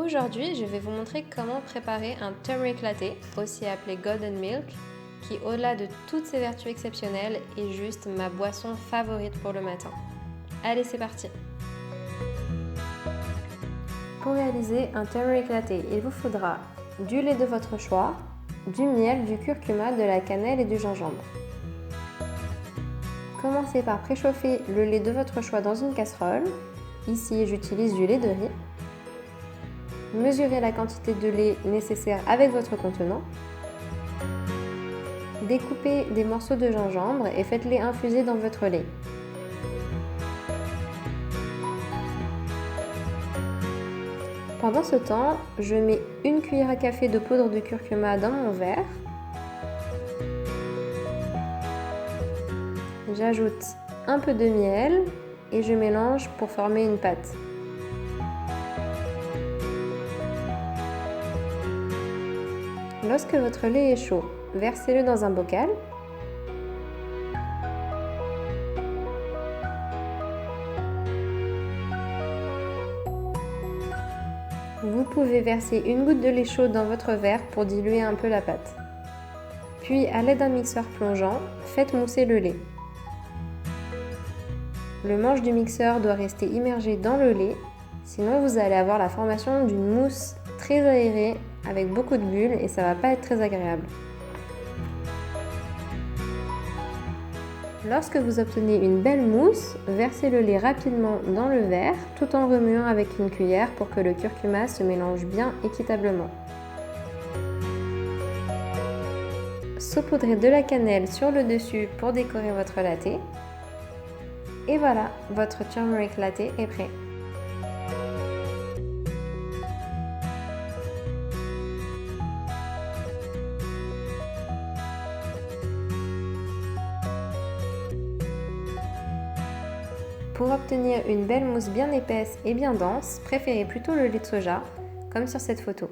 Aujourd'hui, je vais vous montrer comment préparer un turmeric latte, aussi appelé golden milk, qui au-delà de toutes ses vertus exceptionnelles est juste ma boisson favorite pour le matin. Allez, c'est parti! Pour réaliser un turmeric latte, il vous faudra du lait de votre choix, du miel, du curcuma, de la cannelle et du gingembre. Commencez par préchauffer le lait de votre choix dans une casserole. Ici, j'utilise du lait de riz. Mesurez la quantité de lait nécessaire avec votre contenant. Découpez des morceaux de gingembre et faites-les infuser dans votre lait. Pendant ce temps, je mets une cuillère à café de poudre de curcuma dans mon verre. J'ajoute un peu de miel et je mélange pour former une pâte. Lorsque votre lait est chaud, versez-le dans un bocal. Vous pouvez verser une goutte de lait chaud dans votre verre pour diluer un peu la pâte. Puis, à l'aide d'un mixeur plongeant, faites mousser le lait. Le manche du mixeur doit rester immergé dans le lait, sinon vous allez avoir la formation d'une mousse très aérée avec beaucoup de bulles et ça ne va pas être très agréable. Lorsque vous obtenez une belle mousse, versez le lait rapidement dans le verre tout en remuant avec une cuillère pour que le curcuma se mélange bien équitablement. Saupoudrez de la cannelle sur le dessus pour décorer votre latte. Et voilà, votre turmeric latte est prêt. Pour obtenir une belle mousse bien épaisse et bien dense, préférez plutôt le lait de soja, comme sur cette photo.